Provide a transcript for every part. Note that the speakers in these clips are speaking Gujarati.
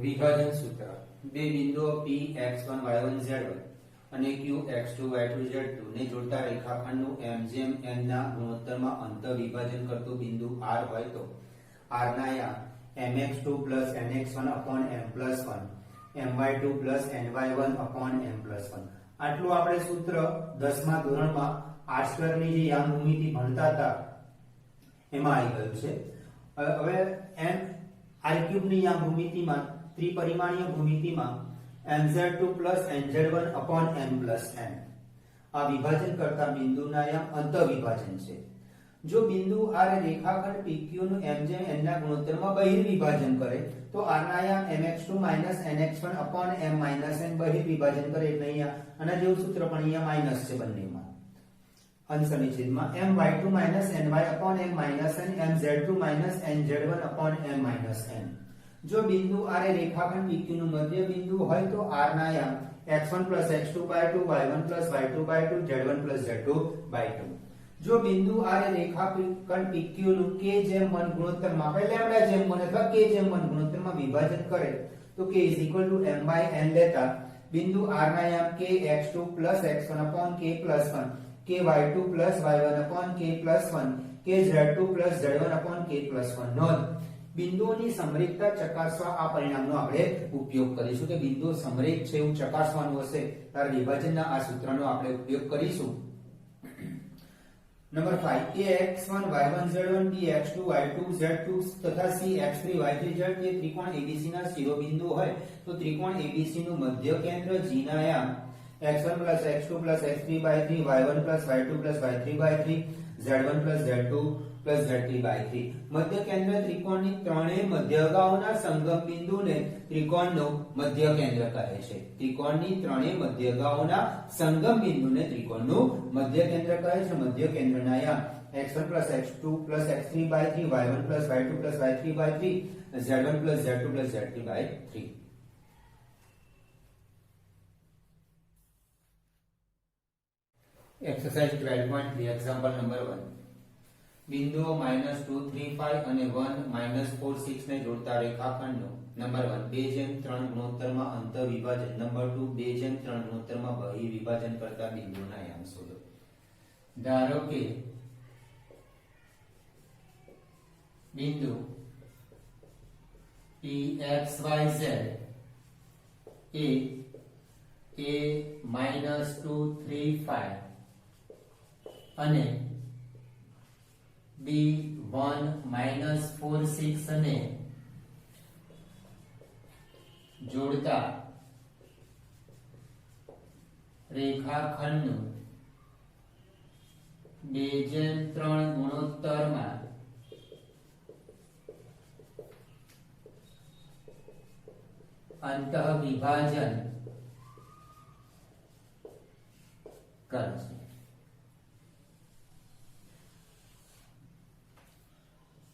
વિભાજન સૂત્ર બે બિંદુઓ P x1 y1 z1 અને Q x2 y2 z2 ને જોડતા રેખાખંડનું m જેમ n ના ગુણોત્તરમાં અંતર વિભાજન કરતું બિંદુ R હોય તો R ના યા mx2 nx1 m+1 my2 ny1 m+1 આટલું આપણે સૂત્ર 10મા ધોરણમાં r² ની જે યામ ભૂમિતિ ભણતા હતા એમાં આવી ગયું છે. હવે m r³ ની યામ ભૂમિતિમાં ત્રિપરિમાણીય ભૂમિતિમાં mz2 nz1 m+n આ વિભાજન કરતા બિંદુના યામ અંતર વિભાજન છે. જો બિંદુ R રેખાખંડ PQ નું m જેમ n ના ગુણોત્તરમાં બહિર્વિભાજન કરે તો R ના યામ mx2 nx1 m-n બહિર્વિભાજન કરે એટલે અહીંયા આના જેવું સૂત્ર પણ અહીંયા માઈનસ છે બંનેમાં. અંશની છેદમાં my2 ny m-n mz2 nz1 m-n. જો બિંદુ R એ રેખાખંડ PQ નું મધ્ય બિંદુ હોય તો R ના યામ x1 x2/2 y1 y2/2 z1 z2/2. જો બિંદુ R એ રેખાખંડ PQ નું k/1 ગુણોત્તરમાં લેમ્બડા જેમ 1 અથવા k/1 ગુણોત્તરમાં વિભાજન કરે તો k m/n લેતા બિંદુ R ના યામ kx2 x1 k+1 ky2 y1 k+1 kz2 z1 k+1. નોંધ બિંદુઓની સમરેખતા ચકાસવા આ પરિણામનો આપણે ઉપયોગ કરીશું કે બિંદુઓ સમરેખ છે એવું ચકાસવાનું હશે ત્યારે વિભાજનના આ સૂત્રનો આપણે ઉપયોગ કરીશું. Number 5 ax1 y1 z1 bx2 y2 z2 તથા cx3 y3 z એ ત્રિકોણ abc ના શિરોબિંદુ હોય તો ત્રિકોણ abc નું મધ્ય કેન્દ્ર G ના યામ x1 x2 x3/3 y1 y2 y3/3 z1 z2 z3/3. મધ્ય કેન્દ્ર ત્રિકોણની ત્રણેય મધ્યગાઓના સંગમ બિંદુને ત્રિકોણનું મધ્ય કેન્દ્ર કહે છે. ત્રિકોણની ત્રણેય મધ્યગાઓના સંગમ બિંદુને ત્રિકોણનું મધ્ય કેન્દ્ર કહે છે. મધ્ય કેન્દ્રના યામ x1 x2 x3/3 y1 y2 y3/3 z1 z2 z3/3. Exercise 12.3 example number 1. બિંદુઓ -2 3 5 અને 1 4 6 ને જોડતા રેખાખંડનો નંબર 1 2/3 ગુણોત્તરમાં અંતર વિભાજન, નંબર 2 2/3 ગુણોત્તરમાં બહિ વિભાજન કરતા બિંદુઓના યામ શોધો. ધારો કે બિંદુ PXYZ એ -2 3 5 અને B1 4 6 અને જોડતા રેખાખંડનું 2/3 ગુણોત્તરમાં અંતઃવિભાજન કરશે.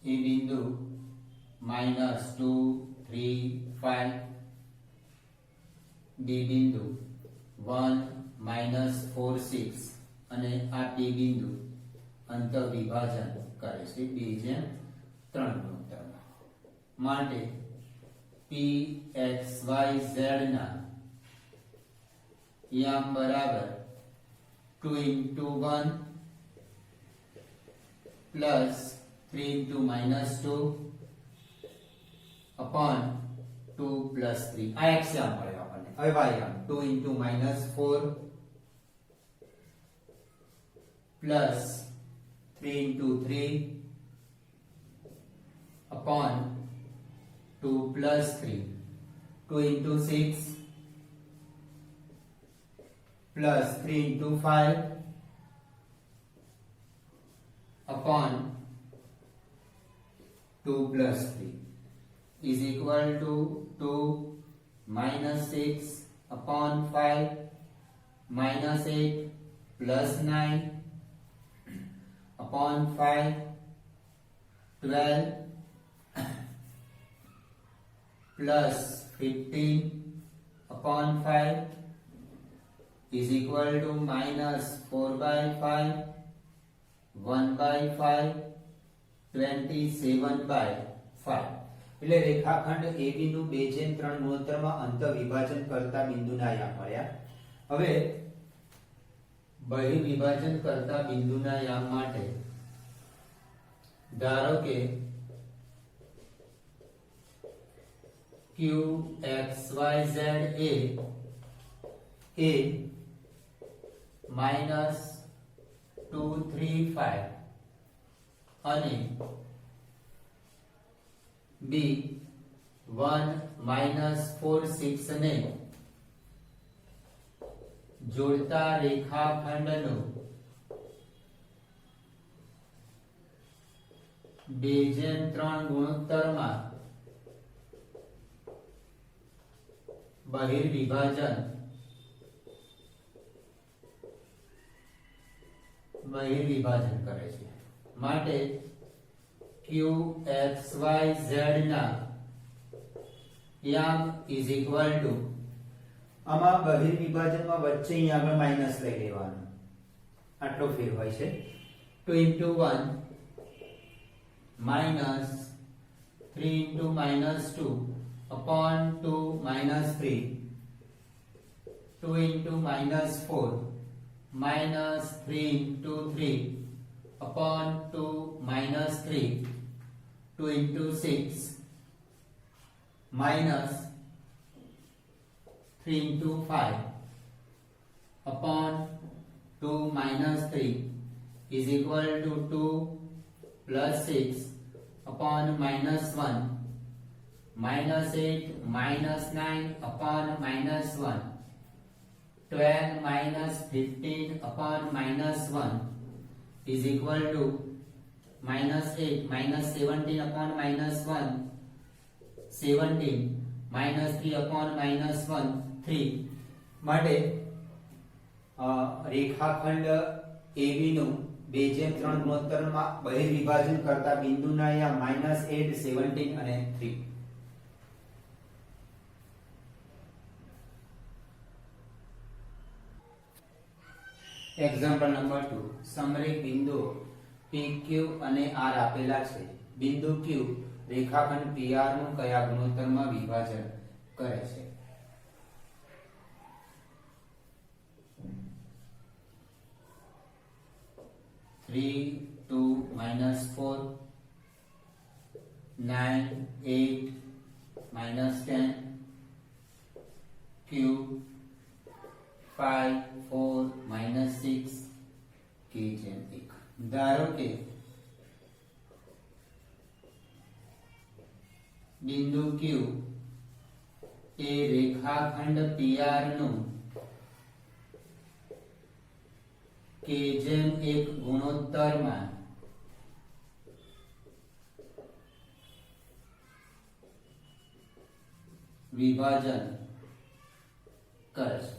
એ બિંદુ -2 3 5 બી બિંદુ 1 4 6 અને આ ટી બિંદુ અંતર વિભાજન કરે છે 2/3 ગુણોત્તરમાં. માટે PXYZ ના યામ બરાબર 2 * 1 પ્લસ 3 * -2 upon 2 + 3. આ x યામ મળ્યો આપણને. હવે y યામ 2 * -4 plus 3 * 3 upon 2 + 3. 2 * 6 plus 3 * 5 upon 2 + 3 is equal to 2 -6 upon 5 -8 plus 9 upon 5 12 plus 15 upon 5 is equal to -4/5 1/5 27/5. એટલે રેખાખંડ AB નું 2/3 ગુણોત્તરમાં અંત વિભાજન કરતા બિંદુના યામ મળ્યા. હવે બહિર્વિભાજન કરતા બિંદુના યામ માટે ધારો કે QXYZ એ -235 અને B1 -46 ને જોડતા રેખાખંડનો 2/3 ગુણોત્તરમાં બહિર્વિભાજન કરે છે. માટે QXYZ ના યામ ઇઝ ઇક્વલ ટુ, આમાં બહિર્વિભાજનમાં વચ્ચે અહીં આગળ માઈનસ લઈ લેવાનું, આટલો ફેર હોય છે. 2 into 1 minus 3 into -2 upon 2 minus 3, 2 into -4 minus 3 into 3 upon 2 minus 3, 2 into 6 minus 3 into 5 upon 2 minus 3 is equal to 2 plus 6 upon -1 -8 -9 upon -1, 12 minus 15 upon -1 is equal to -8 -17 upon -1, 17 -3 upon -1, 3. માટે રેખાખંડ AB નું 2/3 ગુણોત્તરમાં બહિર્વિભાજન કરતા બિંદુના યામ -8, 17 અને 3. Example number 2. સમરેખ બિંદુઓ PQ અને R આપેલા છે. બિંદુ Q રેખાખંડ PR નું કયા ગુણોત્તરમાં વિભાજન કરે છે? Three, 2, -4, 9, 8, -10, Q 5, 4, -6, K જેમ 1. ધારો કે બિંદુ Q એ રેખાખંડ PR નું કે જેમ 1 ગુણોત્તરમાં વિભાજન કરે છે.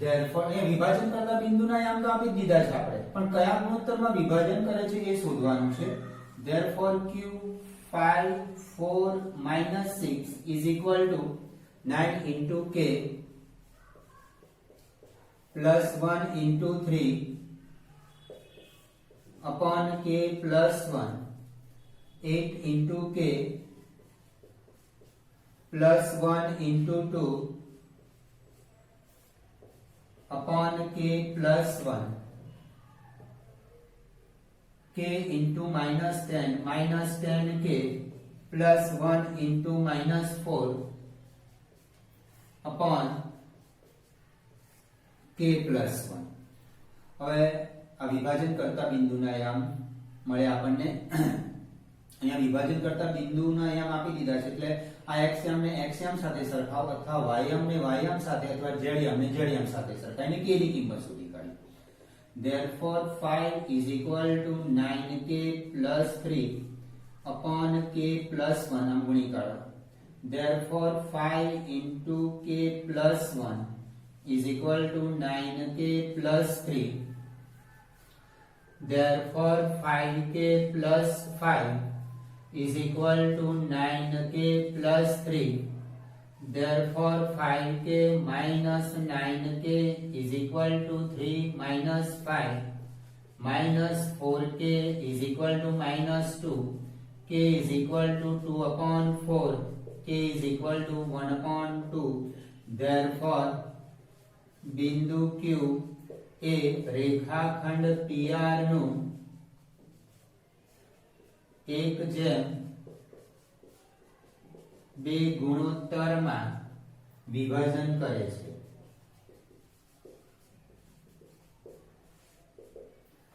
Therefore એ વિભાજન કરતા બિંદુના યામ તો આપી દીધા છે આપણે, પણ કયા ગુણોત્તરમાં વિભાજન કરે છે એ શોધવાનું છે. Therefore Q 5, 4, -6 is equal to 9 into K plus 1 into 3 upon K plus 1, 8 into K plus 1 into 2 upon K plus 1, K into -10 -10K plus 1 into -4 upon K plus 1. હવે આ વિભાજન કરતા બિંદુના યામ મળે આપણને. અહીંયા વિભાજન કરતા બિંદુના યામ આપી દીધા છે, એટલે આ x યામ ને x યામ સાથે સરખાવ, અથવા y યામ ને y યામ સાથે, અથવા z યામ ને z યામ સાથે સરખાવીને k ની કિંમત શોધી કાઢી. Therefore 5 is equal to 9k plus 3 upon k plus 1. આમ ગુણી કાઢો. Therefore 5 into k plus 1 is equal to 9k plus 3. Therefore 5k plus 5 is equal to 9k plus 3. Therefore 5k minus 9k is equal to 3 minus 5 minus 4k is equal to -2. k is equal to 2/4, k is equal to 1/2. therefore બિંદુ q એ રેખાખંડ PR નું 1/2 ગુણોત્તરમાં વિભાજન કરે છે।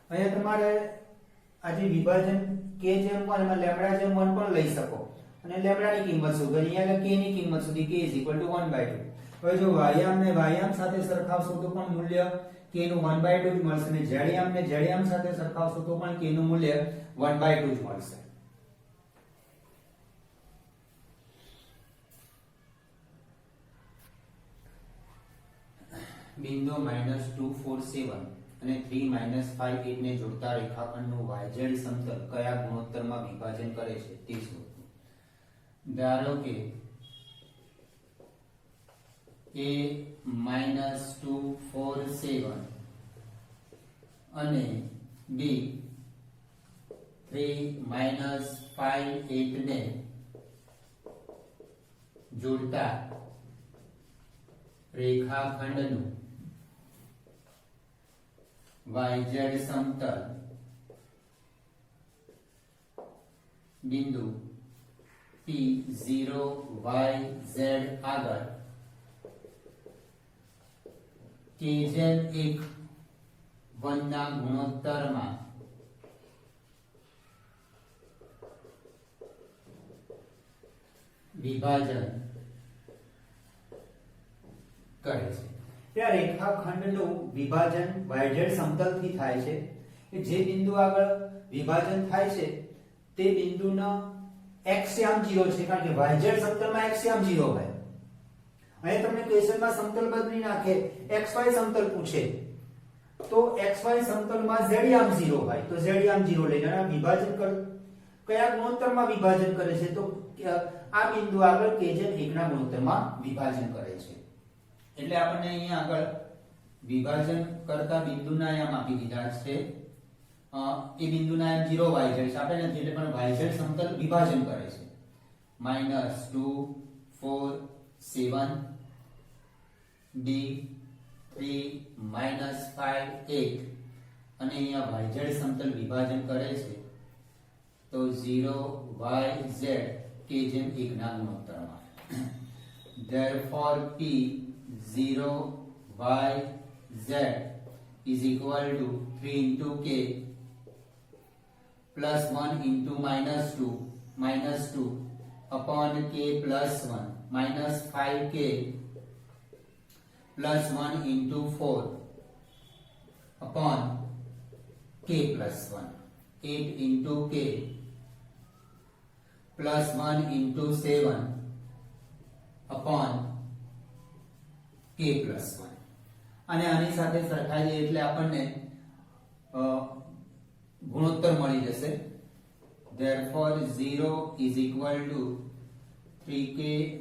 અહીંયા તમારે આ જે વિભાજન k જેમ 1 એમાં લેમ્ડા જેમ 1 પણ લઈ શકો અને લેમ્ડાની કિંમત શોધવાની અહીંયા k ની કિંમત સુધી k = 1/2। હવે જો વાયામ ને વાયામ સાથે સરખાવશો તો પણ મૂલ્ય k નું 1/2 જ મળશે અને ઝેડયામ ને ઝેડયામ સાથે સરખાવશો તો પણ k નું મૂલ્ય 1/2 જ મળશે। બિંદુ -2 4 7 અને 3 -5 8 ને જોડતા રેખાખંડનું yz સમતલ કયા ગુણોત્તરમાં વિભાજન કરે છે તે શોધો। ધારો કે a -2 4 7 અને b 3 -5 8 ને જોડતા રેખાખંડનું yz સમતલ બિંદુ P0 yz આગળ k/1 ના ગુણોત્તરમાં વિભાજન કરે છે। આ રેખાખંડનું વિભાજન yz સમતલથી થાય છે કે જે બિંદુ આગળ વિભાજન થાય છે તે બિંદુનો x યામ 0 છે કારણ કે yz સમતલમાં x યામ 0 હોય। અહીં તમને ક્વેશ્ચનમાં સમતલ બદલી નાખે xy સમતલ પૂછે તો xy સમતલમાં z યામ 0 હોય તો z યામ 0 લઈને આ વિભાજન કયા ગુણોત્તરમાં વિભાજન કરે છે તો આ બિંદુ આગળ k/1 ના ગુણોત્તરમાં વિભાજન કરે છે। એટલે આપણને અહીંયા આગળ વિભાજન કરતા બિંદુના યામ આપી દીધા છે એ બિંદુના યામ 0 yz છે આપણે નથી એટલે પણ yz સમતલ વિભાજન કરે છે -2 4 7 b 3 -5 8 અને અહીંયા yz સમતલ વિભાજન કરે છે તો 0 yz k/1 ના ગુણોત્તરમાં। therefore p 0 yz is equal to 3 into k plus 1 into -2 upon k plus 1 minus 5k plus 1 into 4 upon k plus 1 8 into k plus 1 into 7 upon k plus 1 અને આની સાથે સરખાઈએ એટલે આપણને ગુણોત્તર મળી જશે। therefore 0 is equal to 3k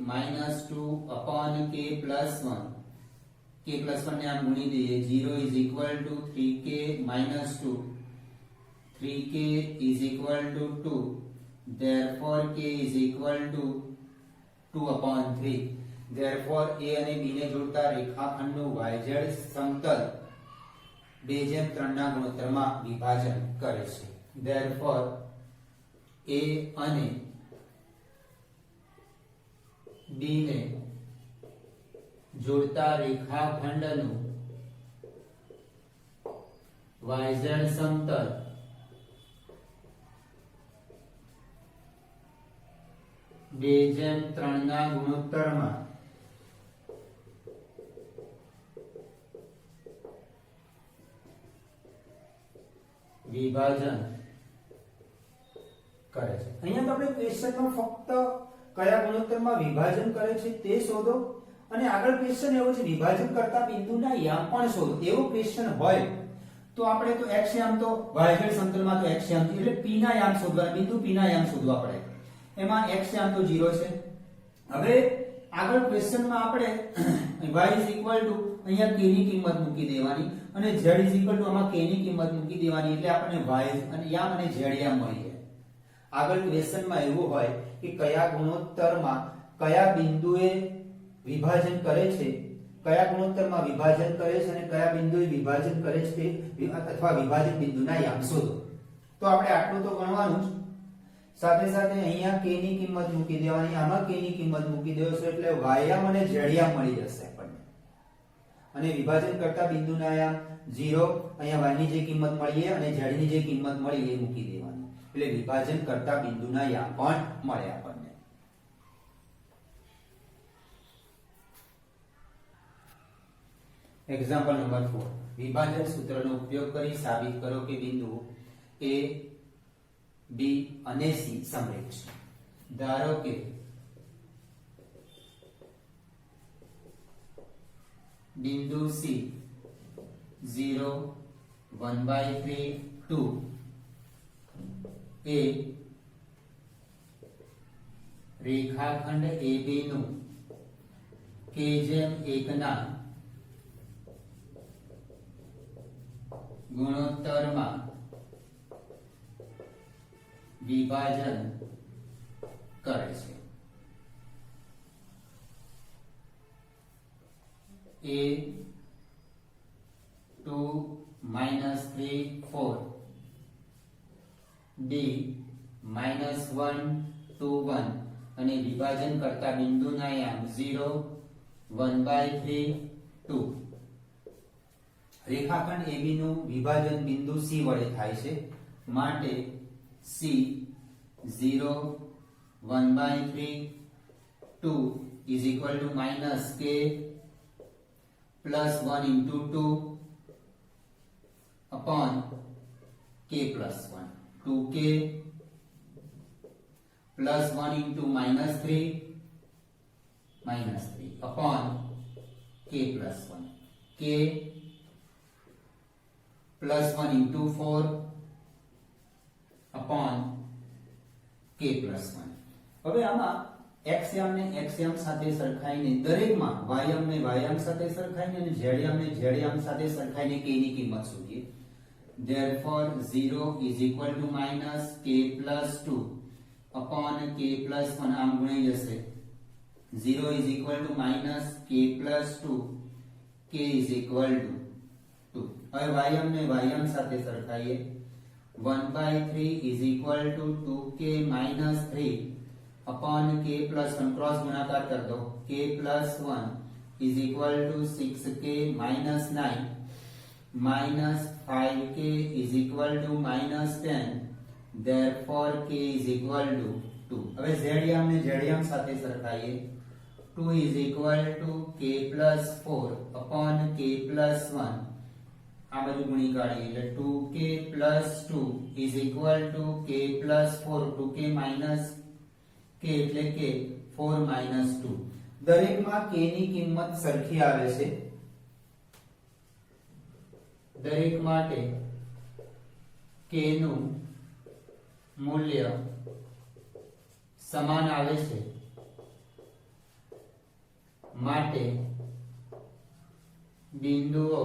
minus 2 upon k plus 1 k plus 1 ને આમ ગુણી દઈએ 0 is equal to 3k minus 2 3k is equal to 2 therefore k is equal to 2 upon 3 therefore a અને b ને જોડતા રેખાખંડનું yz સમતલ 2/3 ના ગુણોત્તરમાં વિભાજન કરે છે। therefore a અને b ને જોડતા રેખાખંડનું yz સમતલ 2/3 ના ગુણોત્તરમાં વિભાજન કરે છે। અહીંયા તો આપણે ક્વેશ્ચનમાં ફક્ત કયા ગુણોત્તરમાં વિભાજન કરે છે તે શોધો અને આગળ ક્વેશ્ચન એવો છે વિભાજન કરતા બિંદુના યામ પણ શોધો। એવો ક્વેશ્ચન હોય તો આપણે તો x યામ તો yz સમતલમાં તો x યામ એટલે p ના યામ શોધવા બિંદુ p ના યામ શોધવા પડે એમાં x યામ તો 0 છે। હવે આગળ ક્વેશ્ચનમાં આપણે y અહીંયા k ની કિંમત મૂકી દેવાની અને z આમાં k ની કિંમત મૂકી દેવાની એટલે આપણને y અને યામ અને z યામ મળી જાય। આગળ ક્વેશ્ચનમાં એવું હોય કે કયા ગુણોત્તરમાં કયા બિંદુએ વિભાજન કરે છે, કયા ગુણોત્તરમાં વિભાજન કરે છે અને કયા બિંદુએ વિભાજન કરે છે અથવા વિભાજન બિંદુના યામ શોધો. તો આપણે આટલું તો ગણવાનું જ, સાથે સાથે અહીંયા k ની કિંમત મૂકી દેવાની, આમાં k ની કિંમત મૂકી દેશો એટલે y યામ અને z યામ મળી જશે આપણને. અને વિભાજન કરતા બિંદુના યામ 0, અહીંયા y ની જે કિંમત મળી અને z ની જે કિંમત મળી એ મૂકી દેવાની, એટલે વિભાજન કરતા બિંદુના યામ પણ મળે આપણને. એક્ઝામ્પલ નંબર 4, વિભાજન સૂત્રનો ઉપયોગ કરી સાબિત કરો કે બિંદુ a, b અને c સમરેખ છે. ધારો કે બિંદુ c 0, 1/3, 2 એ રેખાખંડ AB નું k/1 ના ગુણોત્તરમાં વિભાજન કરે છે. A 2 -3 4, B -1 2 1 અને વિભાજન કરતા બિંદુના યામ 0, 1/3, 2. રેખાખંડ AB નું વિભાજન બિંદુ C વડે થાય છે, માટે C 0, 1/3, 2 is equal to minus k plus 1 into 2 upon k plus 1. 2k plus 1 into -3 upon k plus 1. K plus 1 into 4 upon k plus 1. હવે આમાં x યામ ને x યામ સાથે સરખાઈને દરેકમાં y યામ ને y યામ સાથે સરખાઈને અને z યામ ને z યામ સાથે સરખાઈને k ની કિંમત શોધીએ. Therefore 0 is equal to minus k plus 2 upon k plus 1 આમ ગુણાઈ જશે. 0 is equal to minus k plus 2, k is equal to 2. હવે y યામ ને y યામ સાથે સરખાઈએ. 1/3 is equal to 2k minus 3 upon k plus 1 cross गुणाकार कर दो. k plus 1 is equal to 6k minus 9 minus 5k is equal to minus 10. Therefore k is equal to 2. હવે z યામ ને z યામ સાથે સરખાઈએ. 2 is equal to k plus 4 upon k plus 1. આ બાજુ ગુણી કાઢીએ એટલે 2k plus 2 is equal to k plus 4. 2k minus k એટલે k 4 minus 2. દરેકમાં k ની કિંમત સરખી આવે છે. દરેક માટે k નું મૂલ્ય સમાન આવે છે, માટે બિંદુઓ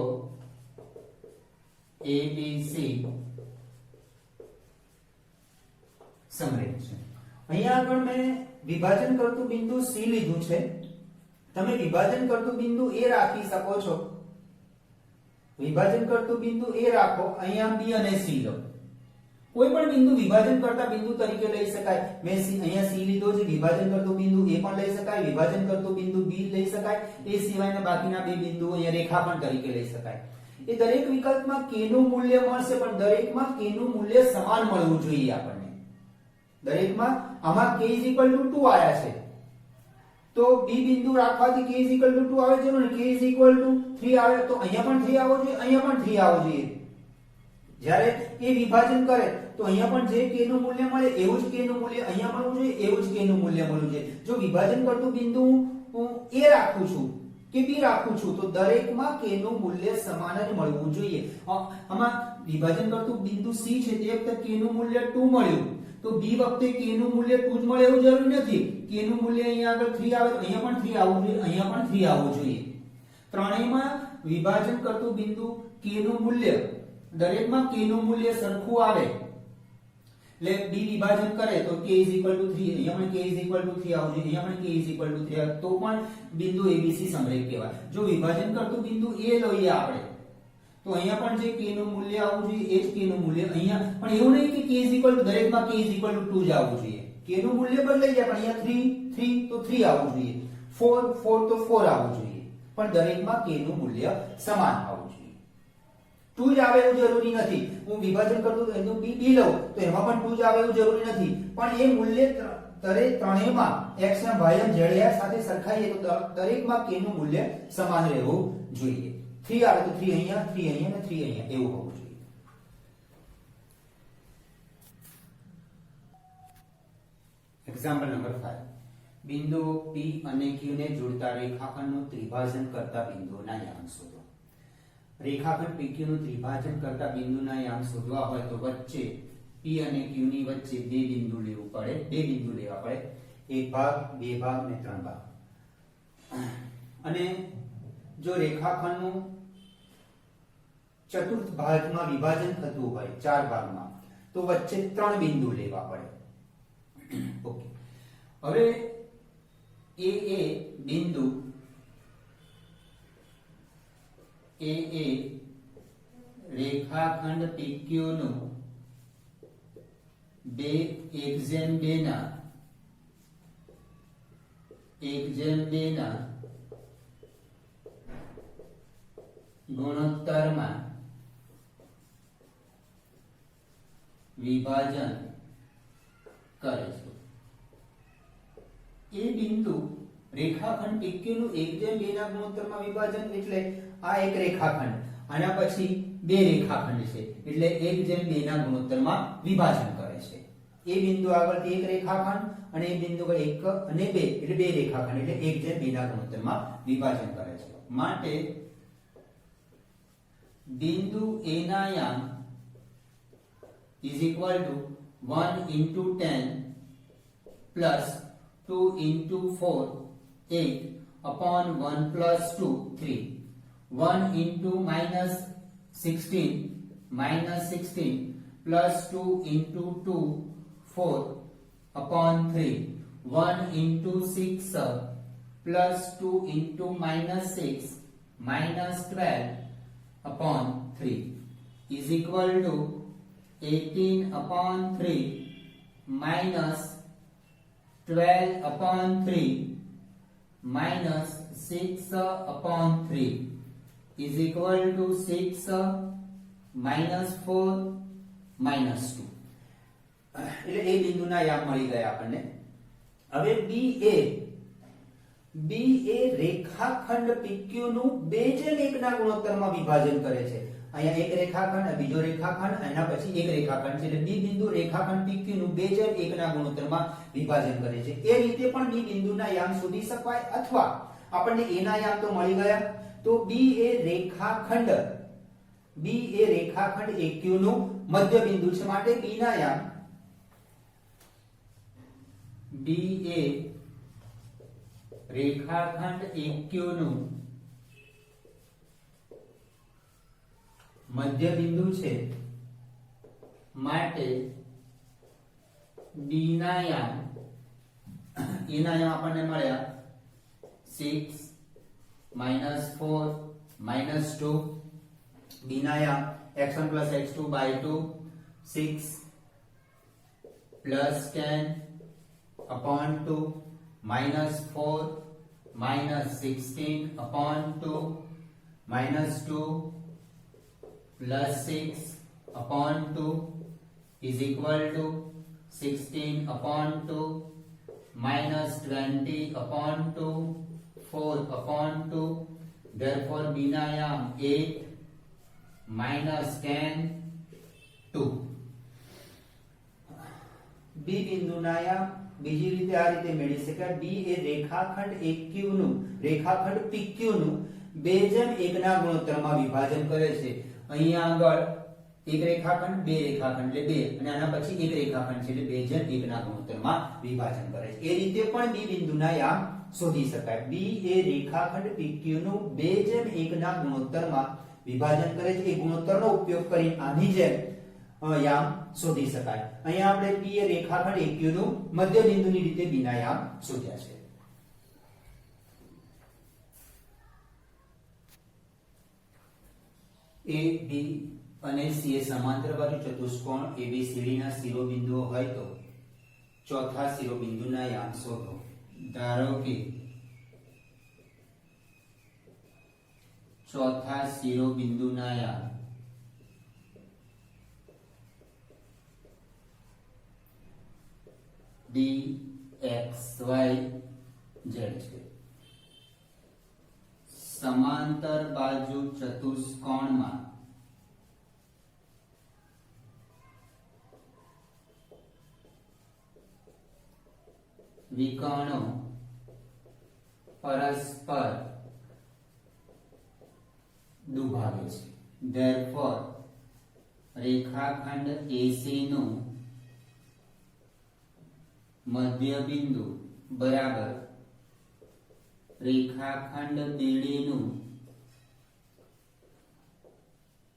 A, B, C સમરેખ છે. અહીંયા આગળ મેં વિભાજન કરતું બિંદુ C લીધું છે. તમે વિભાજન કરતું બિંદુ A રાખી શકો છો. વિભાજન કરતું બિંદુ A રાખો, અહીંયા B અને C લો. કોઈ પણ બિંદુ વિભાજન કરતા બિંદુ તરીકે લઈ શકાય. મેં અહીંયા C લીધો છે, વિભાજન કરતું બિંદુ A પણ લઈ શકાય, વિભાજન કરતું બિંદુ B લઈ શકાય. એ સિવાયના બાકીના બે બિંદુઓ અહીંયા રેખાખંડ તરીકે લઈ શકાય. એ દરેક વિકલ્પમાં k નું મૂલ્ય મળશે, પણ દરેકમાં k નું મૂલ્ય સમાન મળવું જોઈએ આપણને. દરેકમાં આમાં k 2 આયા છે, તો b બિંદુ રાખવાથી k 2 આવે છે, અને k 3 આવે તો અહીંયા પણ 3 આવવો જોઈએ, અહીંયા પણ 3 આવવો જોઈએ. જ્યારે એ વિભાજન કરે તો અહીંયા પણ જે k નું મૂલ્ય મળે એવું જ k નું મૂલ્ય અહીંયા મળવું જોઈએ, એવું જ k નું મૂલ્ય મળવું જોઈએ. જો વિભાજન કરતું બિંદુ હું a રાખું છું કે b રાખું છું તો દરેકમાં k નું મૂલ્ય સમાન જ મળવું જોઈએ. આમાં વિભાજન કરતું બિંદુ c છે, તે વખતે k નું મૂલ્ય 2 મળ્યું, તો b વખતે k નું મૂલ્ય 2 જ મળે એવું જરૂરી નથી. k નું મૂલ્ય અહીંયા આગળ 3 આવે તો અહીંયા પણ 3 આવવું જોઈએ, અહીંયા પણ 3 આવવું જોઈએ. ત્રણેયમાં વિભાજન કરતું બિંદુ k નું મૂલ્ય દરેકમાં k નું મૂલ્ય સરખું આવે એટલે b વિભાજન કરે તો k = 3, અહીંયા પણ k = 3 આવવું જોઈએ, અહીંયા પણ k = 3 તો પણ બિંદુ abc સમરેખ કહેવાય. જો વિભાજન કરતું બિંદુ a લઈએ આપણે તો અહીંયા પણ જે k નું મૂલ્ય આવવું જોઈએ એ જ k નું મૂલ્ય અહીંયા, પણ એવું નહીં કે k દરેકમાં k = 2 જ આવવું જોઈએ. k નું મૂલ્ય બદલાઈ જાય, પણ અહીંયા 3 3 તો 3 આવવું જોઈએ, 4 4 તો 4 આવવું જોઈએ, પણ દરેકમાં k નું મૂલ્ય સમાન આવવું જોઈએ. 2 જ આવે એવું જરૂરી નથી. હું વિભાજન કરતો તો એનું b લઉં તો એમાં પણ 2 જ આવે એવું જરૂરી નથી, પણ એ મૂલ્ય ત્રણેયમાં x અને y અને z સાથે સરખાઈએ તો દરેકમાં k નું મૂલ્ય સમાન રહેવું જોઈએ. 3 આવે તો 3 અહીંયા, 3 અહીંયા અને 3 અહીંયા એવું હોવું જોઈએ. Example number 5. બિંદુઓ P અને Q ને જોડતા રેખાખંડનું ત્રિભાજન કરતા બિંદુઓના યામ શોધો. રેખાખંડ PQ નું ત્રિભાજન કરતા બિંદુના યામ શોધવા હોય તો વચ્ચે P અને Q ની વચ્ચે બે બિંદુ લેવા પડે, એક ભાગ, બે ભાગ અને ત્રણ ભાગ. અને જો રેખાખંડનું ચતુર્થ ભાગમાં વિભાજન થતું હોય 4 ભાગમાં તો વચ્ચે 3 બિંદુ લેવા પડે. ઓકે, હવે એ બિંદુ એ રેખાખંડ PQ નું 1:2 ના ગુણોત્તરમાં વિભાજન કરે છે. એ બિંદુ રેખાખંડ PQ નું 1:2 ના ગુણોત્તરમાં વિભાજન એટલે આ એક રેખાખંડ, આના પછી બે રેખાખંડ છે એટલે 1:2 ના ગુણોત્તરમાં વિભાજન કરે છે. એ બિંદુ આગળથી એક રેખાખંડ અને એ બિંદુ આગળ 1 અને 2 એટલે બે રેખાખંડ એટલે 1:2 ના ગુણોત્તરમાં વિભાજન કરે છે. માટે બિંદુ A ના યામ is equal to 1 into 10 plus 2 into 4 8 upon 1 plus 2 3 1 into minus 16 plus 2 into 2 4 upon 3 1 into 6 plus 2 into minus 6 minus 12 upon 3 is equal to 18 upon 3 minus 12 upon 3 minus 6 upon 3 is equal to 6 minus 4 minus 2. એટલે એ બિંદુના યામ મળી ગયા આપણને. હવે B એ રેખાખંડ PQ નું 2:1 ના ગુણોત્તરમાં વિભાજન કરે છે. અહીંયા એક રેખાખંડ, બીજો રેખાખંડ, એના પછી એક રેખાખંડ છે એટલે B બિંદુ રેખાખંડ PQ નું 2:1 ના ગુણોત્તરમાં વિભાજન કરે છે. એ રીતે પણ B બિંદુના યામ શોધી શકાય, અથવા આપણને A ના યામ તો મળી ગયા તો B એ રેખાખંડ AQ નું મધ્ય બિંદુ છે. માટે B ના યામ B એ રેખાખંડ AQ નું મધ્ય બિંદુ છે. માટે B ના યામ આપણને મળ્યા 6 minus 4 minus 2. B ના યામ x1 plus x2 by 2 6 plus 10 upon 2 minus 4 minus 16 upon 2 minus 2 plus 6 upon 2 is equal to 16 upon 2 minus 20 upon 2 4 upon 2. Therefore B ના યામ 8 minus 10 2. B બિંદુના યામ બીજી રીતે આ રીતે મેળવી શકાય. B એ રેખાખંડ PQ નું 2:1 ના ગુણોત્તરમાં વિભાજન કરે છે. અહીંયા આગળ એક રેખાખંડ, બે રેખાખંડ એટલે 2 અને આના પછી એક રેખાખંડ છે એટલે 2:1 ના ગુણોત્તરમાં વિભાજન કરે છે. એ રીતે પણ B બિંદુના યામ શોધી શકાય. B એ રેખાખંડ PQ નું 2:1 ના ગુણોત્તરમાં વિભાજન કરે છે. એ ગુણોત્તરનો ઉપયોગ કરી આની જેમ યામ શોધી શકાય. અહીંયા આપણે P એ રેખાખંડ AQ નું મધ્ય બિંદુની રીતે B ના યામ શોધ્યા છે. A B અને C એ સમાંતર બાજુ ચતુષ્કોણ ABCD ના શિરોબિંદુઓ હોય તો ચોથા શિરોબિંદુના યામ શોધો. ધારો કે ચોથા શિરોબિંદુના યામ DXYZ છે. સમાંતર બાજુ ચતુષ્કોણમાં વિકર્ણો પરસ્પર દુભાગે છે. Therefore રેખાખંડ AC નું મધ્ય બિંદુ બરાબર રેખાખંડ BD નું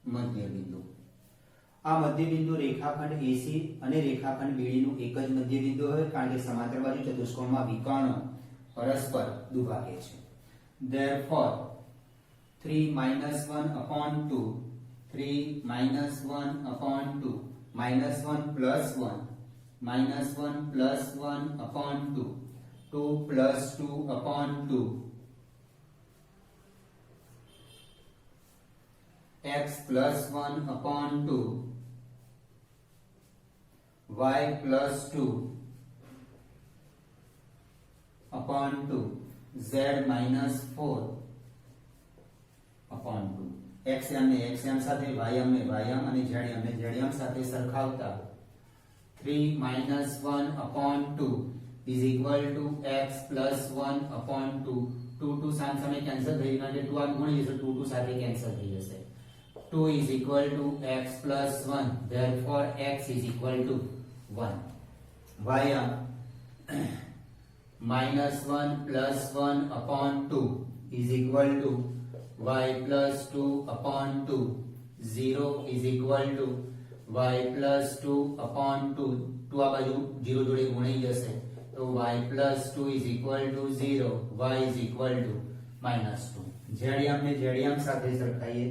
મધ્ય બિંદુ. આ મધ્ય બિંદુ રેખાખંડ AC અને રેખાખંડ BD નું એક જ મધ્ય બિંદુ હોય કારણ કે સમાંતર બાજુ ચતુષ્કોણમાં વિકર્ણો પરસ્પર દુભાગે છે. Therefore 3 - 1/2 3 - 1/2 -1 + 1 -1 + 1/2 2 + 2/2 x + 1/2 y + 2/2 z - 4/2 x ને x સાથે y ને y અને z ને z સાથે સરખાવતા 3 - 1/2 is equal to x plus 1/2 2 સામે કેન્સલ થઈ જશે 2 આ ગુણી જશે 2 સાથે કેન્સલ થઈ જશે 2 is equal to x plus 1 therefore x is equal to 1 y minus 1 plus 1/2 is equal to y plus 2/2 0 is equal to y plus 2/2 2 આ બાજુ 0 જોડે ગુણાઈ જશે તો y plus 2 is equal to 0 y is equal to -2 જેડિયમ ને જેડિયમ સાથે સરખાઈએ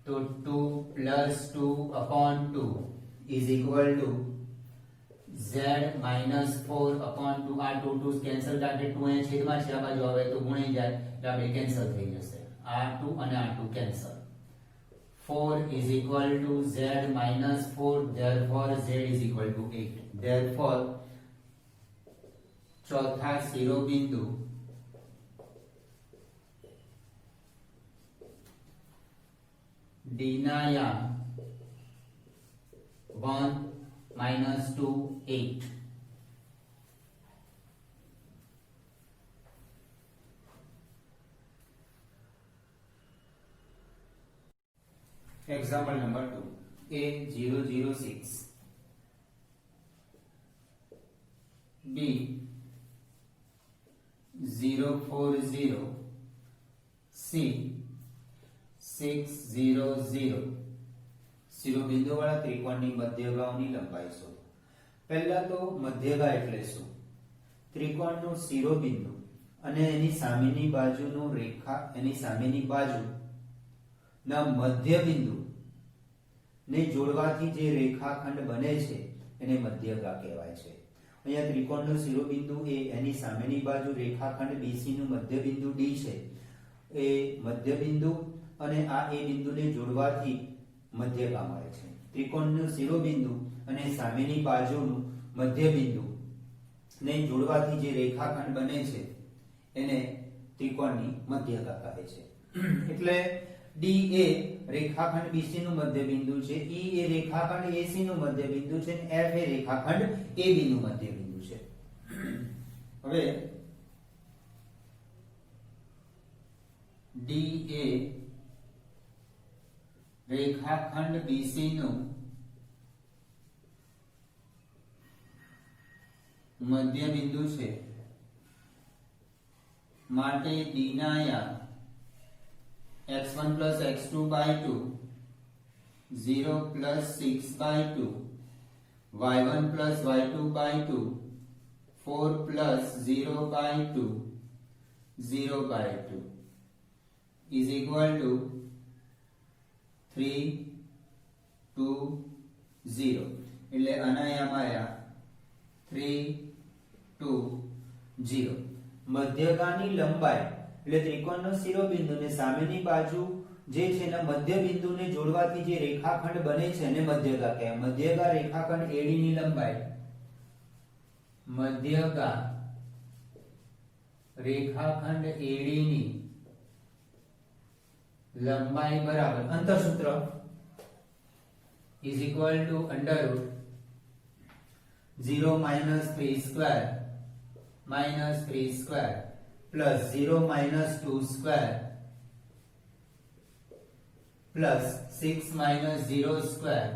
તો 2 plus 2/2 is equal to z minus 4/2 આ 2 કેન્સલ કારણ કે 2 અહીંયા છેદમાં છે આ બાજુ આવે તો ગુણાઈ જાય એટલે આપણે કેન્સલ થઈ જશે આ 2 અને આ 2 cancel 4 is equal to z minus 4 therefore z is equal to 8 therefore ચોથા શિરોબિંદુ D ના યામ 1 - 2 8 Example number 2 A006 B 040 C 600 શિરોબિંદુવાળા ત્રિકોણની મધ્યગાઓની લંબાઈ શોધો. પહેલા તો મધ્યગા એટલે શું? ત્રિકોણનું શિરોબિંદુ અને એની સામેની બાજુનું એની સામેની બાજુ ના મધ્ય બિંદુ ને જોડવાથી જે રેખાખંડ બને છે એને મધ્યગા કહેવાય છે. અહીંયા ત્રિકોણનો શિરોબિંદુ એ એની સામેની બાજુ રેખાખંડ BC નું મધ્ય બિંદુ D છે એ મધ્ય બિંદુ અને આ એ બિંદુને જોડવાથી મધ્યગા મળે છે. ત્રિકોણનું શિરોબિંદુ અને સામેની બાજુનું મધ્ય બિંદુ ને જોડવાથી જે રેખાખંડ બને છે એને ત્રિકોણની મધ્યગા કહે છે. એટલે D એ રેખાખંડ BC નું મધ્ય બિંદુ છે, E એ રેખાખંડ AC નું મધ્ય બિંદુ છે અને F એ રેખાખંડ AB નું મધ્ય બિંદુ છે. હવે D એ રેખાખંડ BC નું મધ્ય બિંદુ છે માટે D ના યામ x1 plus x2 by 2 0 plus 6 by 2, y1 plus y2 by 2, 4 plus 0 by 2, 0 by 2 is equal to 3, 2, 0. એટલે અનાયામ આયા 3, 2, 0. મધ્યગાની લંબાઈ એટલે ત્રિકોણનો શિરોબિંદુને સામેની બાજુ જે છે એના મધ્ય બિંદુને જોડવાથી જે રેખાખંડ બને છે એને મધ્યગા કહેવાય. મધ્યગા રેખાખંડ AD ની લંબાઈ મધ્યગા રેખાખંડ AD ની લંબાઈ બરાબર અંતરસૂત્ર is equal to under root 0 minus 3 square minus 3 square plus 0 minus 2 square plus 6 minus 0 square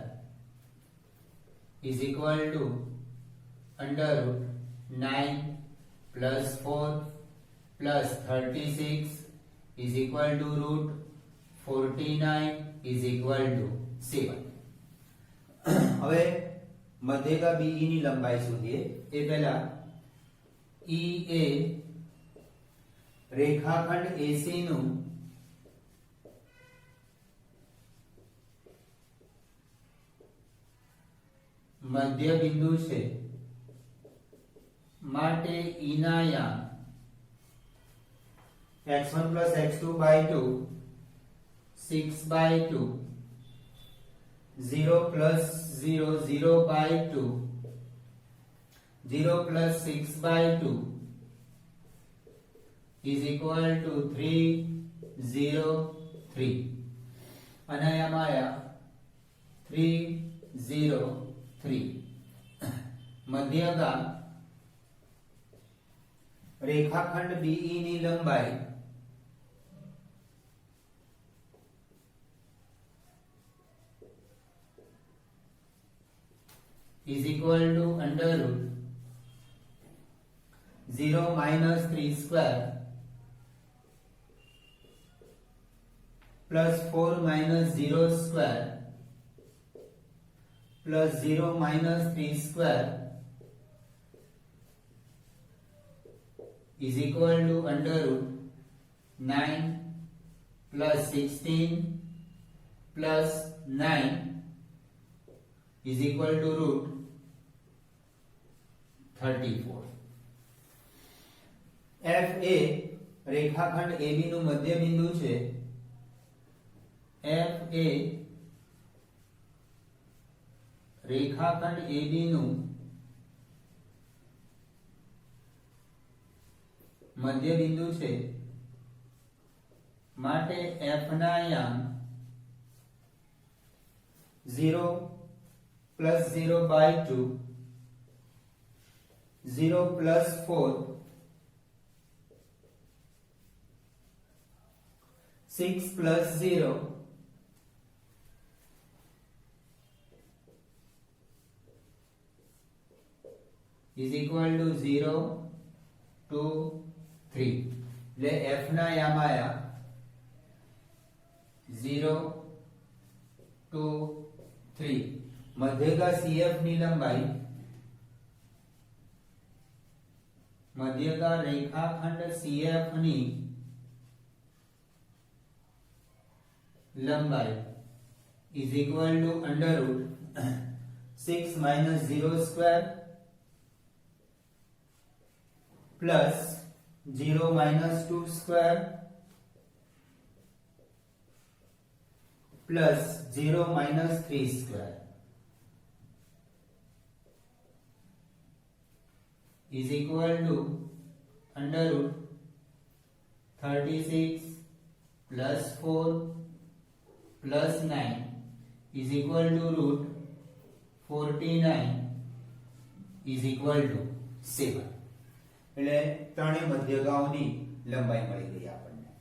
is equal to under root 9 plus 4 plus 36 is equal to root 49 is equal to 7. હવે મધ્યગા BE ની લંબાઈ શોધીએ. એ પહેલા EA રેખાખંડ AC નું મધ્ય બિંદુ છે માટે E ના યામ x1 plus x2 by 2, 6 by 2, 0 plus 0, 0 by 2, 0 plus 6 by 2 is equal to 3, 0, 3. અનાયામ આયા 3, 0, 3. મધ્યગા રેખાખંડ BE ની લંબાઈ is equal to under root 0 minus 3 square plus 4 minus 0 square plus 0 minus 3 square is equal to under root 9 plus 16 plus 9 is equal to root 34. FA રેખાખંડ AB નું મધ્ય બિંદુ છે. FA રેખાખંડ AB નું મધ્ય બિંદુ છે માટે F ના યામ 0 plus 0 by 2, 0 plus 4, 6 plus 0, is equal to 0, 2, 3. એટલે F ના યામ આયા 0, 2, 3. મધ્યગા CF ની લંબાઈ મધ્યગા રેખાખંડ CF ની લંબાઈ is equal to under root 6 minus 0 square plus 0 minus 2 square plus 0 minus 3 square is equal to under root 36 plus 4 plus 9 is equal to root 49 is equal to 7. એટલે ત્રણેય મધ્યગાઓની લંબાઈ મળી ગઈ આપણને.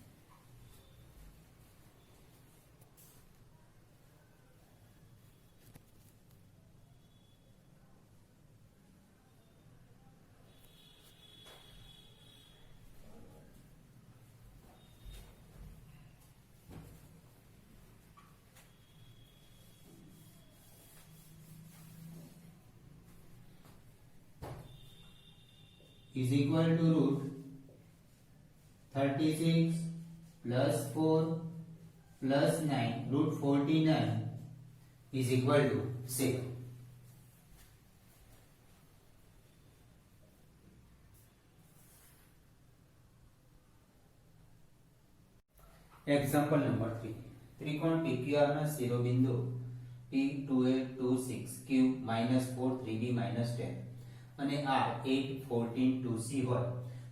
is equal to root 36 plus 4 plus 9 root 49 is equal to 6. Example number 3. त्रिकोण PQR ના શિરોબિંદુ P2A 26 Q -4 3B -10 અને R 8 14 2C હોય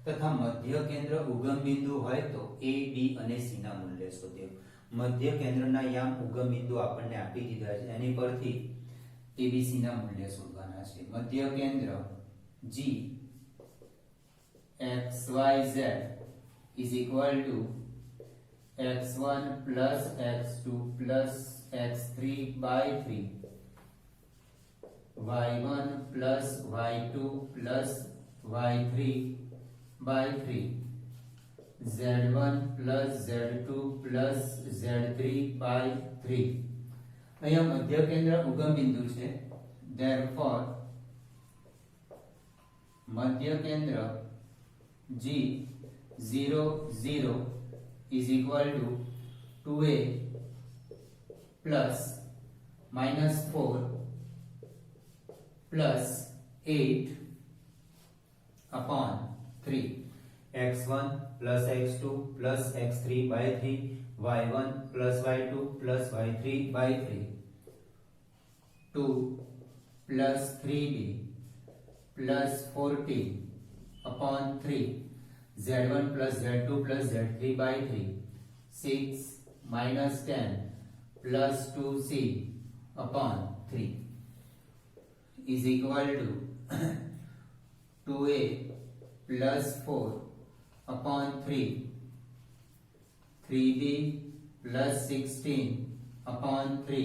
તથા મધ્ય કેન્દ્ર ઉગમ બિંદુ હોય તો A B અને C ના મૂલ્ય શોધો. મધ્ય કેન્દ્રના યામ ઉગમ બિંદુ આપણને આપી દીધા છે, એની પરથી ABC ના મૂલ્ય શોધવાના છે. મધ્ય કેન્દ્ર G XYZ is equal to x1 plus x2 plus x3 by 3 y1 plus y2 plus y3 by 3 z1 plus z2 plus z3 by 3. અહીંયા મધ્ય કેન્દ્ર ઉગમ બિંદુ છે, therefore મધ્ય કેન્દ્ર G 0 0 is equal to 2A plus -4 plus 8 upon 3 x1 plus x2 plus x3 by 3 y1 plus y2 plus y3 by 3 2 plus 3b plus 14 upon 3 z1 plus z2 plus z3 by 3 6 minus 10 plus 2c upon 3 is equal to 2a plus 4 upon 3 3b plus 16 upon 3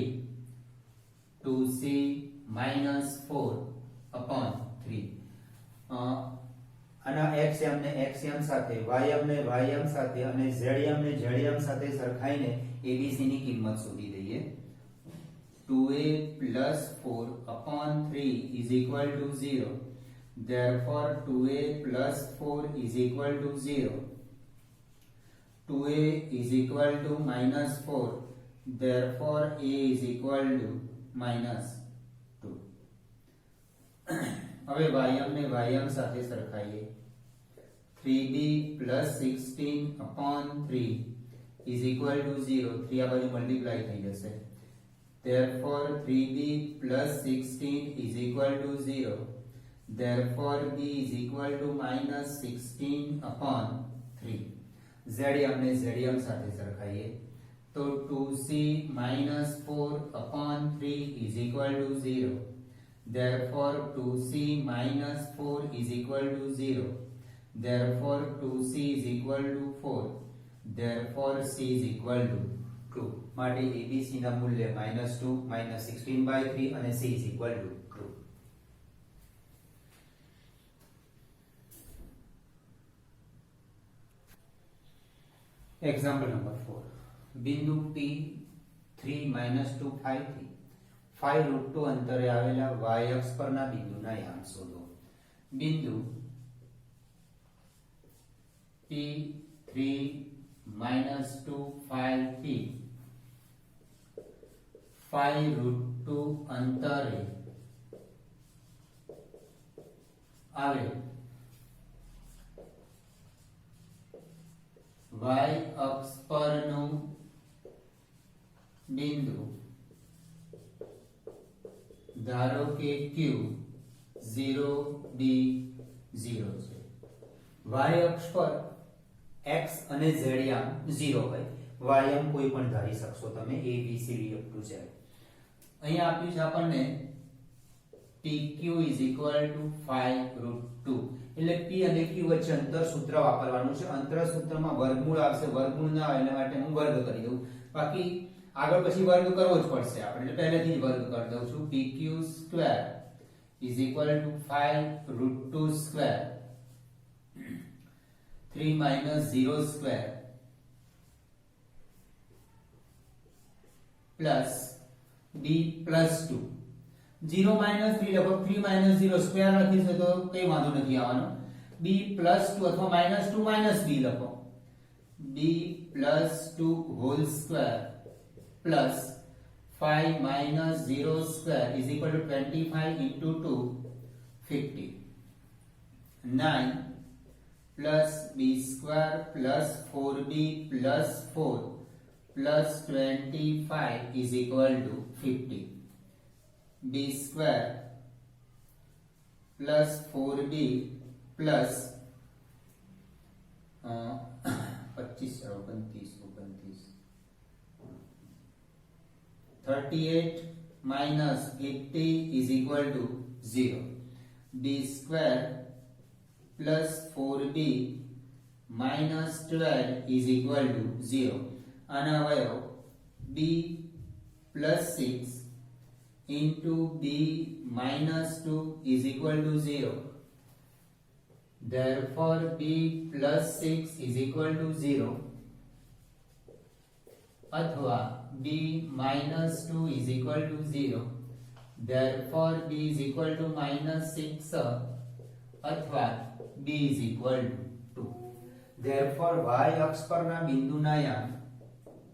2c minus 4 upon 3. આના xm ને xm સાથે ym ને ym સાથે અને zm ને zm સાથે સરખાઈને abc ની કિંમત શોધી દઈએ. 2a plus 4 upon 3 is equal to 0. Therefore 2a plus 4 is equal to 0. 2a is equal to minus 4. Therefore a is equal to minus 2. હવે ym ને ym સાથે સરખાઈએ. 3b plus 16 upon 3 is equal to 0. 3 આ બાજુ મલ્ટીપ્લાય થઈ જશે. Therefore 3b plus 16 is equal to 0. Therefore b is equal to minus 16 upon 3. zm ને zm સાથે સરખાઈએ તો 2c minus 4 upon 3 is equal to 0. Therefore 2c minus 4 is equal to 0. Therefore 2c is equal to 4. Therefore c is equal to 2. માટે abc ના મૂલ્ય -2 -16/3 અને c is equal to 2. Example number 4. બિંદુ P3 -2 5 થી 5√2 અંતરે આવેલા y અક્ષ પરના બિંદુના યામ શોધો. બિંદુ P3 -2 5 થી 5√2 અંતરે આવેલ y અક્ષ પરનું બિંદુ ધારો કે q 0 b 0 છે. y અક્ષ પર x અને z યામ 0 હોય. y યામ કોઈ પણ ધારી શકશો તમે a b c d up to z. અહીંયા આપ્યું છે આપણને pq is equal to 5√2. એટલે p અને q વચ્ચે અંતર સૂત્ર વાપરવાનું છે. અંતર સૂત્રમાં વર્ગમૂળ આવશે, વર્ગમૂળ ના આવે એટલા માટે હું વર્ગ કરી દઉં. બાકી આગળ પછી વર્ગ કરવો જ પડશે આપણે, એટલે પહેલેથી જ વર્ગ કરી દઉં છું. pq square is equal to 5√2 square 3 minus 0 square plus b plus 2. 0 minus 3 લખો, 3 minus 0 સ્ક્વેર લખીશું તો કઈ વાંધો નથી આવવાનો. b +2 અથવા -2 b લખો b +2 whole square plus 5 - 0 square is equal to 25 into 2 50 9 plus b square plus 4b plus 4 plus 25 is equal to 50 b square plus 4b plus 25 38 minus 50 is equal to 0 b square plus 4b minus 12 is equal to 0 and our b plus 6 into b minus 2 is equal to 0. Therefore b plus 6 is equal to 0 अथवा b minus 2 is equal to 0. Therefore b is equal to -6 अथवा b is equal to 2. Therefore y અક્ષ પરના બિંદુના યામ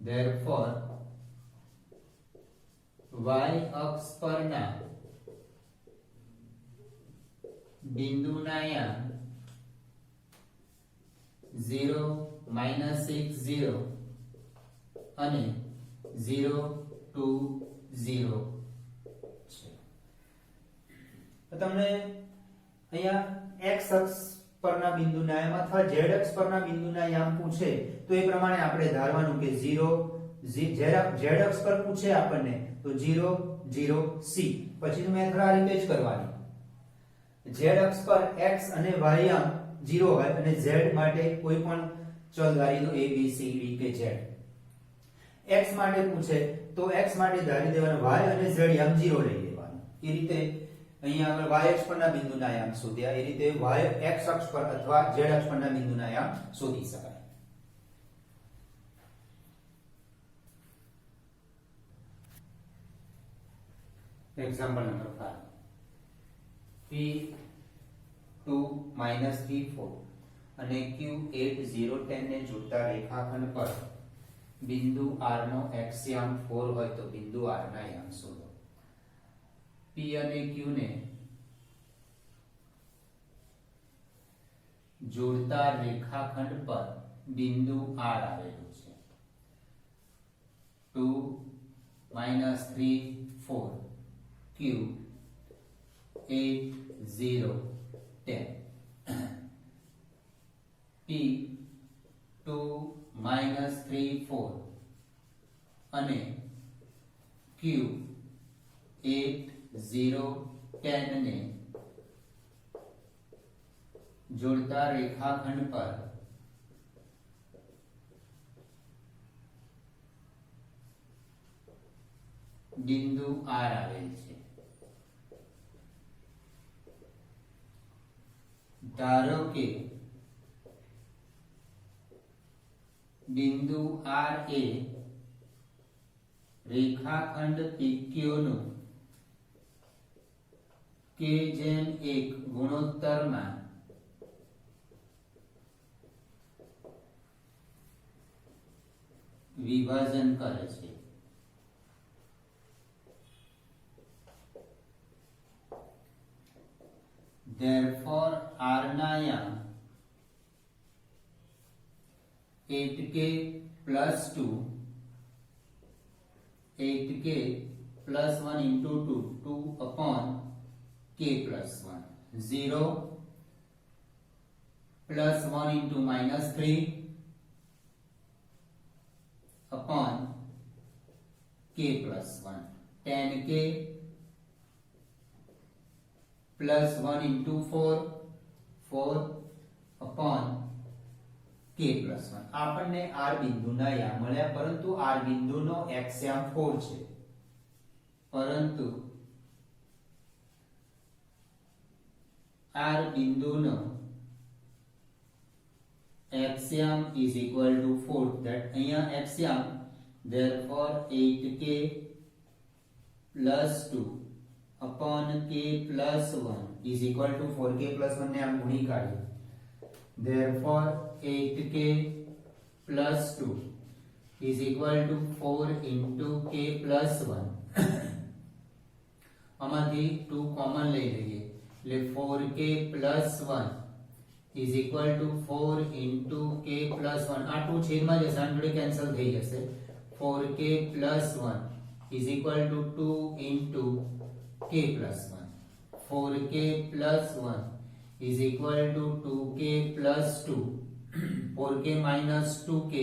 therefore y અક્ષ પરના બિંદુના યામ 0 -6 0 અને 0 2 0 છે. તો તમને અહીંયા x અક્ષ પરના બિંદુના યામ અથવા z અક્ષ પરના બિંદુના યામ પૂછે તો એ પ્રમાણે આપણે ધારવાનું કે 0 z અક્ષ પર પૂછે આપણને તો 0 0 c પછીનું મેથડ આ રીતે જ કરવાની. z અક્ષ પર x અને y યામ 0 હોય અને z માટે કોઈ પણ ચલ ધારી દો a b c d કે z. x માટે પૂછે તો x માટે ધારી દેવાનું y અને z યામ 0 લઈ લેવાનું. એ રીતે અહીંયા આપણે y અક્ષ પરના બિંદુના યામ શોધ્યા એ રીતે y x અક્ષ પર અથવા z અક્ષ પરના બિંદુના યામ શોધી શકાય. એક્ઝામ્પલ નંબર 5 p2 -3 4 અને q8 0 10 ને જોડતા રેખાખંડ પર બિંદુ r નો x યામ 4 હોય તો બિંદુ r ના યામ શોધો. p અને q ને જોડતા રેખાખંડ પર બિંદુ r આવેલું છે. 2 -3 4 q 8 0 10 p 2 -3 4 અને q 8 0 10 ને જોડતા રેખાખંડ પર બિંદુ r આવેલ છે. ધારો કે બિંદુ r એ રેખાખંડ PQ નું k/1 ગુણોત્તરમાં વિભાજન કરે છે. Therefore r ના યામ 8k plus 2 8k plus 1 into 2 2 upon k plus 1 0 plus 1 into -3 upon k plus 1 10k plus 1 into 4 4 upon k plus 1. આપણને r બિંદુના યામ મળ્યા પરંતુ r બિંદુનો x યામ 4 છે. પરંતુ r બિંદુનો x યામ is equal to 4 that અહીંયા x યામ therefore 8k plus 2 upon k plus 1 is equal to 4k plus 1 ને આમ ગુણી કાઢીએ therefore 8k plus 2 is equal to 4 into k plus 1 આમાંથી 2 કોમન લઈ લઈએ એટલે 4k plus 1 is equal to 4 into k plus 1 આ 2 છેદમાં જશે આ જોડે કેન્સલ થઈ જશે 4k plus 1 is equal to 2 into k plus 1 4k plus 1 is equal to 2k plus 2 4k minus 2k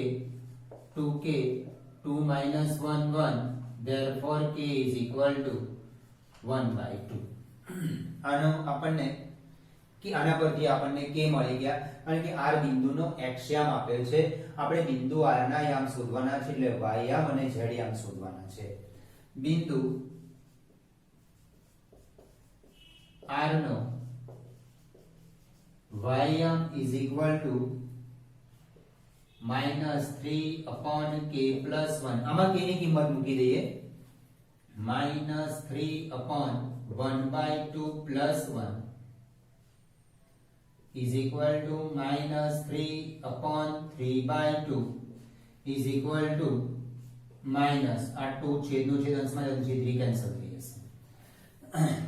2 minus 1 1 therefore k is equal to 1/2 આનો આપણને કે આના પરથી આપણને k મળી ગયા કારણ કે r બિંદુનો x યામ આપેલ છે આપણે બિંદુ r ના યામ શોધવાના છે એટલે y યામ અને z યામ શોધવાના છે બિંદુ r નો y યામ is equal to -3/k plus 1 આમાં k ની કિંમત મૂકી દઈએ -3/1/2 plus 1 is equal to -3/3/2 is equal to minus આ 2 છેદનો છેદ અંશમાં અંશી 3 કેન્સલ થઈ જશે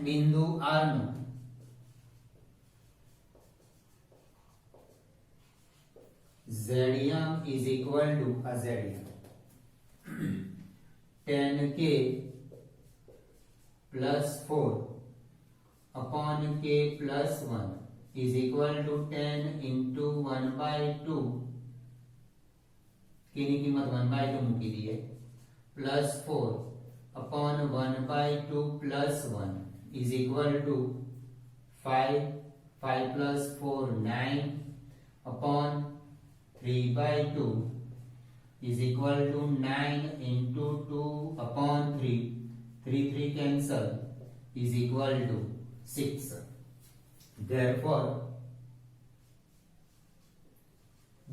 બિંદુ r નો z યામ is equal to a z યામ 10k plus 4 upon k plus 1 is equal to 10 into 1/2 k ની કિંમત 1/2 મૂકી દઈએ plus 4 upon 1/2 plus 1 is equal to 5 plus 4 9 upon 3/2 is equal to 9 into 2 upon 3 3 cancel is equal to 6 therefore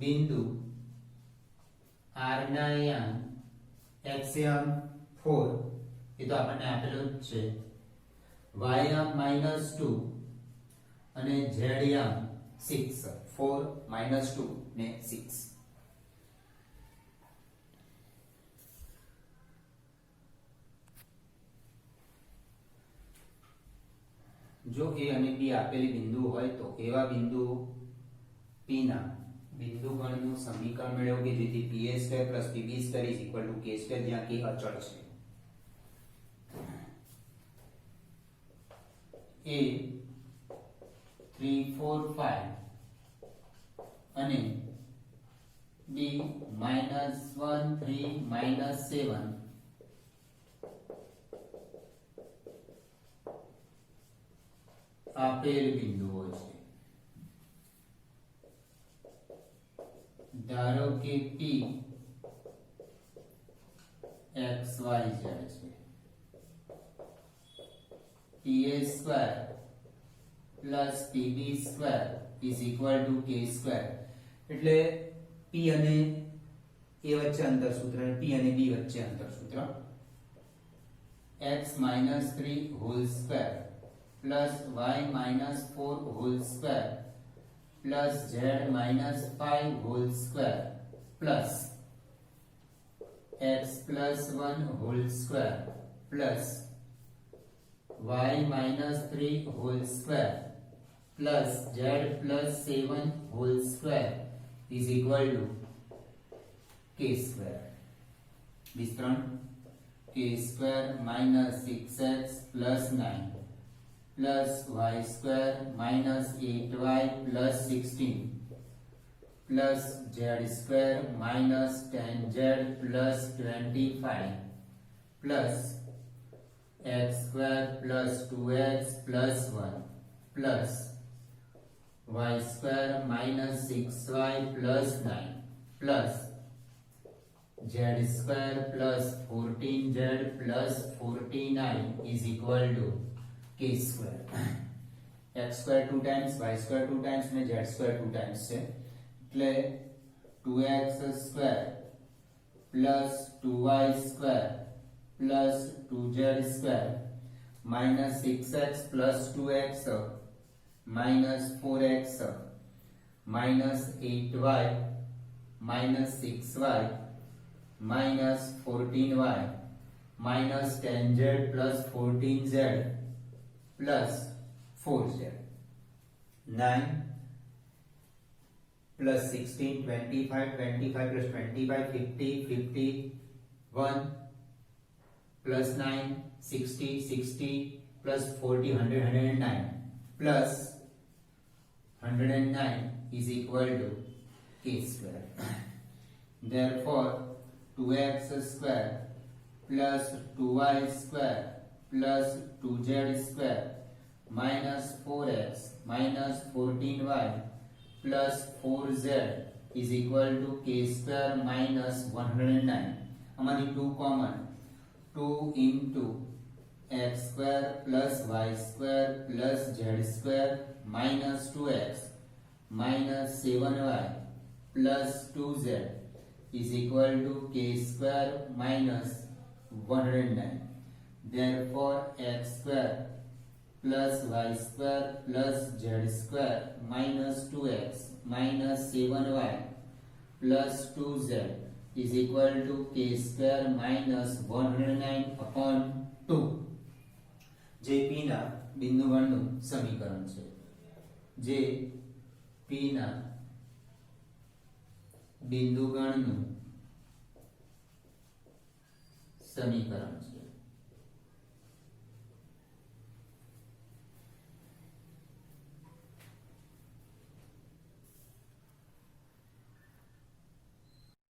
બિંદુ r ના યામ x યામ 4 એ તો આપણને આપેલું જ છે y યામ -2 અને z યામ 6 4 -2 ને 6 જો a અને b આપેલી બિંદુ હોય તો એવા બિંદુ p ના બિંદુગણનું સમીકરણ મેળવો કે જેથી pa² + pb² = k² જ્યાં k અચળ છે a 3 4 5 અને b -1 3 -7 આપેલ બિંદુઓ છે ધારો કે p x y z છે pa² plus pb² is equal to k² એટલે p અને a વચ્ચે અંતર સૂત્ર અને p અને b વચ્ચે અંતર સૂત્ર x - 3 whole square plus y - 4 whole square plus z - 5 whole square plus x plus 1 whole square plus y - 3 whole square plus z plus 7 whole square is equal to k². વિસ્તરણ k² - 6x plus 9 plus y² - 8y plus 16 plus z² - 10z plus 25 plus x² plus 2x plus 1 plus y² - 6y plus 9 plus z² plus 14z plus 49 is equal to k². x² 2 times, y² 2 times અને z² 2 times છે એટલે 2x² plus 2y² plus 2z² minus 6x plus 2x minus 4x -8y -6y -14y -10z plus 14z plus 4z 9 plus 16 25 25 plus 25 50 51 plus 9 60 60 plus 40 100 109 plus 109 is equal to k square. Therefore 2x square plus 2y square plus 2z square minus 4x minus 14y plus 4z is equal to k square minus 109. हमारी 2 common 2 into x square plus y square plus z square minus 2x minus 7y plus 2z is equal to k square minus 109. Therefore x square plus y square plus z square minus 2x minus 7y plus 2z is equal to k square minus 109 upon 2. જે p ના બિંદુગણનું સમીકરણ છે. જે p ના બિંદુગણનું સમીકરણ છે.